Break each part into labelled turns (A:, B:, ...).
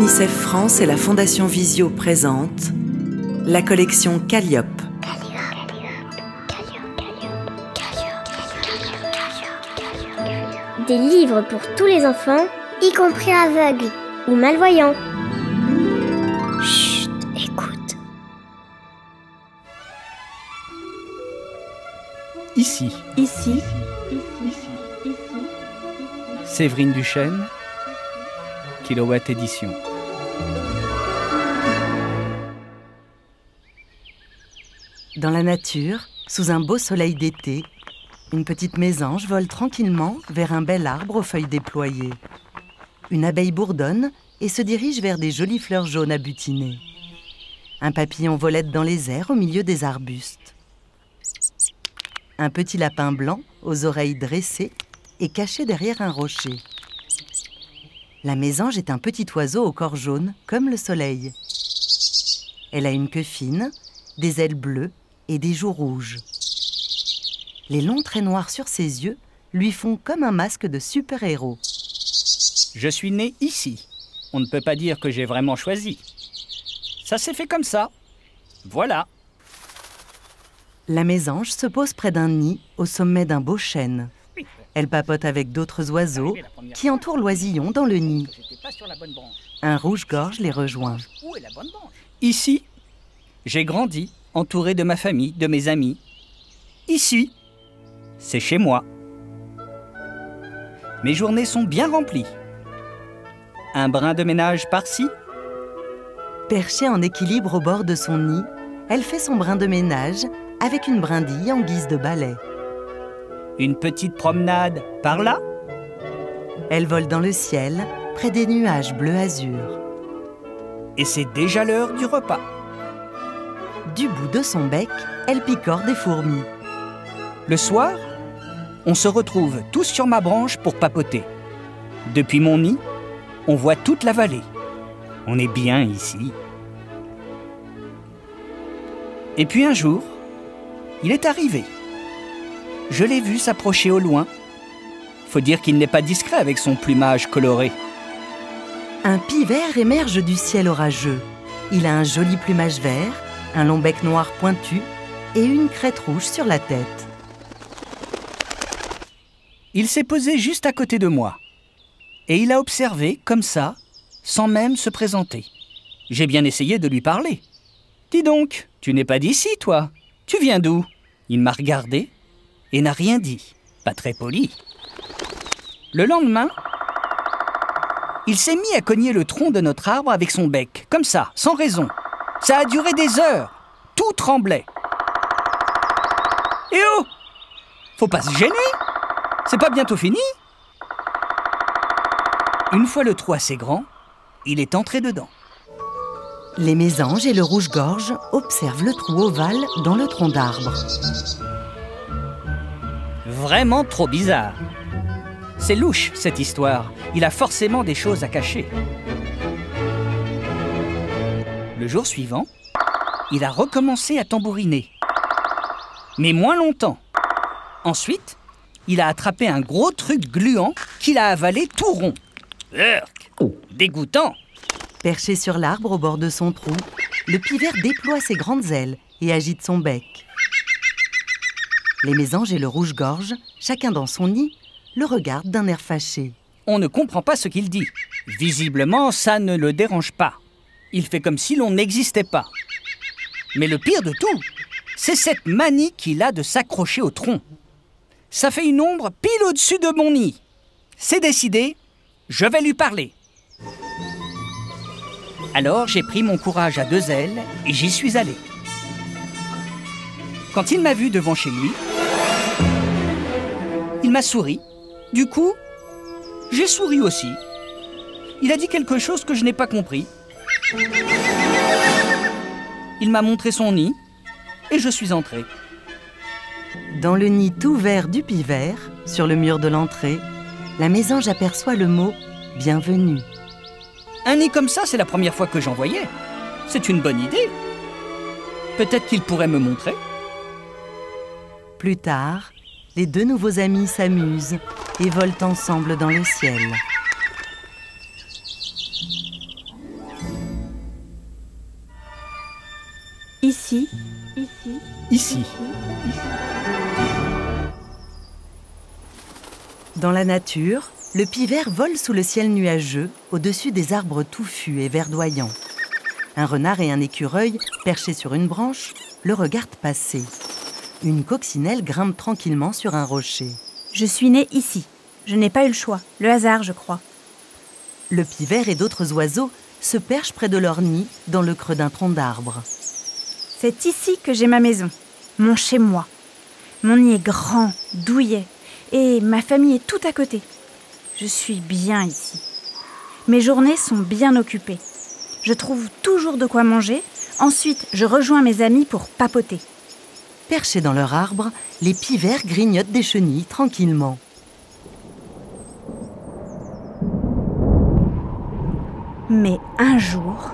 A: UNICEF France et la Fondation Visio présentent la collection Calliope.
B: Des livres pour tous les enfants, y compris aveugles ou malvoyants. Chut, écoute.
C: Ici. Séverine Duchesne, Kilowatt Édition.
A: Dans la nature, sous un beau soleil d'été, une petite mésange vole tranquillement vers un bel arbre aux feuilles déployées. Une abeille bourdonne et se dirige vers des jolies fleurs jaunes à butiner. Un papillon volette dans les airs au milieu des arbustes. Un petit lapin blanc, aux oreilles dressées, est caché derrière un rocher. La mésange est un petit oiseau au corps jaune, comme le soleil. Elle a une queue fine, des ailes bleues et des joues rouges. Les longs traits noirs sur ses yeux lui font comme un masque de super-héros.
C: Je suis né ici. On ne peut pas dire que j'ai vraiment choisi. Ça s'est fait comme ça. Voilà.
A: La mésange se pose près d'un nid au sommet d'un beau chêne. Elle papote avec d'autres oiseaux qui entourent l'oisillon dans le nid. Un rouge-gorge les rejoint.
C: Ici, j'ai grandi, entouré de ma famille, de mes amis. Ici, c'est chez moi. Mes journées sont bien remplies. Un brin de ménage par-ci.
A: Perchée en équilibre au bord de son nid, elle fait son brin de ménage avec une brindille en guise de balai.
C: Une petite promenade par là.
A: Elle vole dans le ciel, près des nuages bleu-azur.
C: Et c'est déjà l'heure du repas.
A: Du bout de son bec, elle picore des fourmis.
C: Le soir, on se retrouve tous sur ma branche pour papoter. Depuis mon nid, on voit toute la vallée. On est bien ici. Et puis un jour, il est arrivé. Je l'ai vu s'approcher au loin. Faut dire qu'il n'est pas discret avec son plumage coloré.
A: Un pivert émerge du ciel orageux. Il a un joli plumage vert, un long bec noir pointu et une crête rouge sur la tête.
C: Il s'est posé juste à côté de moi. Et il a observé, comme ça, sans même se présenter. J'ai bien essayé de lui parler. « Dis donc, tu n'es pas d'ici, toi. Tu viens d'où ?» Il m'a regardé et n'a rien dit. Pas très poli. Le lendemain, il s'est mis à cogner le tronc de notre arbre avec son bec, comme ça, sans raison. Ça a duré des heures. Tout tremblait. Eh oh! Faut pas se gêner. C'est pas bientôt fini? Une fois le trou assez grand, il est entré dedans.
A: Les mésanges et le rouge-gorge observent le trou ovale dans le tronc d'arbre.
C: Vraiment trop bizarre. C'est louche, cette histoire. Il a forcément des choses à cacher. Le jour suivant, il a recommencé à tambouriner. Mais moins longtemps. Ensuite, il a attrapé un gros truc gluant qu'il a avalé tout rond. Urk, dégoûtant.
A: Perché sur l'arbre au bord de son trou, le pivert déploie ses grandes ailes et agite son bec. Les mésanges et le rouge-gorge, chacun dans son nid, le regardent d'un air fâché.
C: On ne comprend pas ce qu'il dit. Visiblement, ça ne le dérange pas. Il fait comme si l'on n'existait pas. Mais le pire de tout, c'est cette manie qu'il a de s'accrocher au tronc. Ça fait une ombre pile au-dessus de mon nid. C'est décidé, je vais lui parler. Alors j'ai pris mon courage à deux ailes et j'y suis allé. Quand il m'a vu devant chez lui, il m'a souri. Du coup, j'ai souri aussi. Il a dit quelque chose que je n'ai pas compris. Il m'a montré son nid et je suis entré.
A: Dans le nid tout vert du pivert, sur le mur de l'entrée, la mésange aperçoit le mot « Bienvenue ».
C: Un nid comme ça, c'est la première fois que j'en voyais. C'est une bonne idée. Peut-être qu'il pourrait me montrer.
A: Plus tard, les deux nouveaux amis s'amusent et volent ensemble dans le ciel.
D: Ici.
C: Ici.
A: Dans la nature, le pivert vole sous le ciel nuageux, au-dessus des arbres touffus et verdoyants. Un renard et un écureuil, perchés sur une branche, le regardent passer. Une coccinelle grimpe tranquillement sur un rocher.
D: Je suis née ici. Je n'ai pas eu le choix. Le hasard, je crois.
A: Le pivert et d'autres oiseaux se perchent près de leur nid dans le creux d'un tronc d'arbre.
D: C'est ici que j'ai ma maison, mon chez-moi. Mon nid est grand, douillet, et ma famille est tout à côté. Je suis bien ici. Mes journées sont bien occupées. Je trouve toujours de quoi manger. Ensuite, je rejoins mes amis pour papoter.
A: Perchés dans leur arbre, les pivers grignotent des chenilles tranquillement.
D: Mais un jour,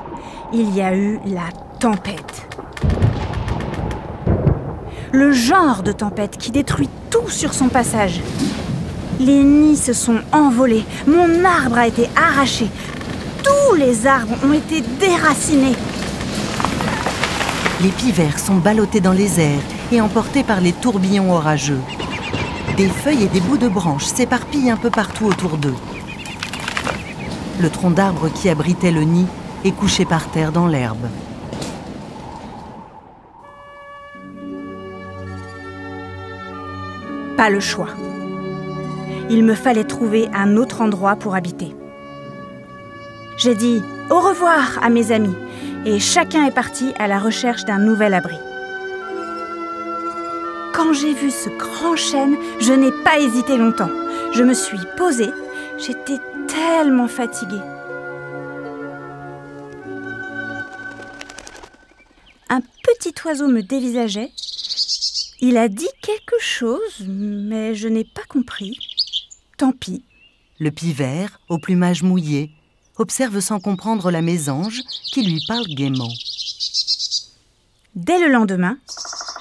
D: il y a eu la tempête. Le genre de tempête qui détruit tout sur son passage. Les nids se sont envolés, mon arbre a été arraché, tous les arbres ont été déracinés.
A: Les pivers sont ballottés dans les airs et emportés par les tourbillons orageux. Des feuilles et des bouts de branches s'éparpillent un peu partout autour d'eux. Le tronc d'arbre qui abritait le nid est couché par terre dans l'herbe.
D: Pas le choix. Il me fallait trouver un autre endroit pour habiter. J'ai dit au revoir à mes amis et chacun est parti à la recherche d'un nouvel abri. Quand j'ai vu ce grand chêne, je n'ai pas hésité longtemps. Je me suis posée, j'étais tellement fatiguée. Un petit oiseau me dévisageait. Il a dit quelque chose, mais je n'ai pas compris. Tant pis.
A: Le pivert, au plumage mouillé, observe sans comprendre la mésange qui lui parle gaiement.
D: Dès le lendemain,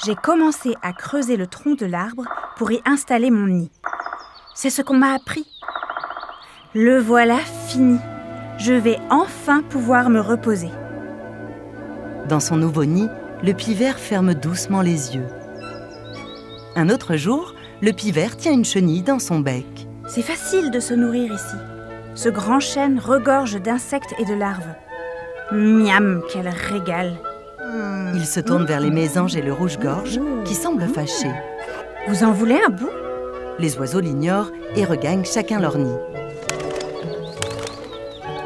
D: j'ai commencé à creuser le tronc de l'arbre pour y installer mon nid. C'est ce qu'on m'a appris. Le voilà fini. Je vais enfin pouvoir me reposer.
A: Dans son nouveau nid, le pivert ferme doucement les yeux. Un autre jour, le pivert tient une chenille dans son bec.
D: C'est facile de se nourrir ici. Ce grand chêne regorge d'insectes et de larves. Miam, quel régal!
A: Il se tourne vers les mésanges et le rouge-gorge, qui semblent fâchés.
D: Vous en voulez un bout?
A: Les oiseaux l'ignorent et regagnent chacun leur nid.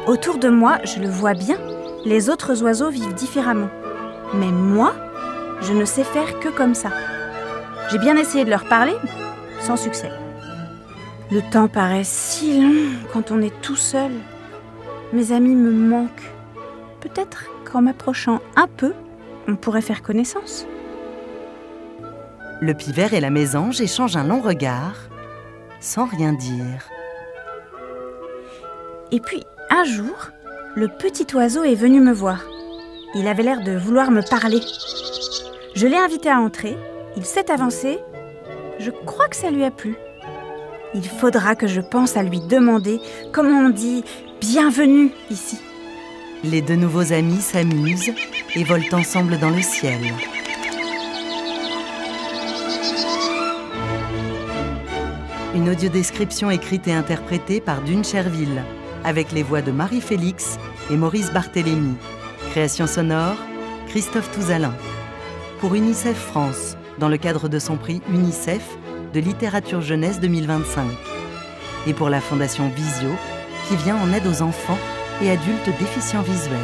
D: Autour de moi, je le vois bien, les autres oiseaux vivent différemment. Mais moi, je ne sais faire que comme ça. J'ai bien essayé de leur parler, sans succès. Le temps paraît si long quand on est tout seul. Mes amis me manquent. Peut-être qu'en m'approchant un peu, on pourrait faire connaissance.
A: Le pivert et la mésange échangent un long regard, sans rien dire.
D: Et puis, un jour, le petit oiseau est venu me voir. Il avait l'air de vouloir me parler. Je l'ai invité à entrer, il s'est avancé. Je crois que ça lui a plu. Il faudra que je pense à lui demander comment on dit « bienvenue » ici.
A: Les deux nouveaux amis s'amusent et volent ensemble dans le ciel. Une audiodescription écrite et interprétée par Dune Cherville, avec les voix de Marie-Félix et Maurice Barthélémy. Création sonore, Christophe Touzalin. Pour UNICEF France, dans le cadre de son prix UNICEF de littérature jeunesse 2025. Et pour la Fondation Visio, qui vient en aide aux enfants et adultes déficients visuels.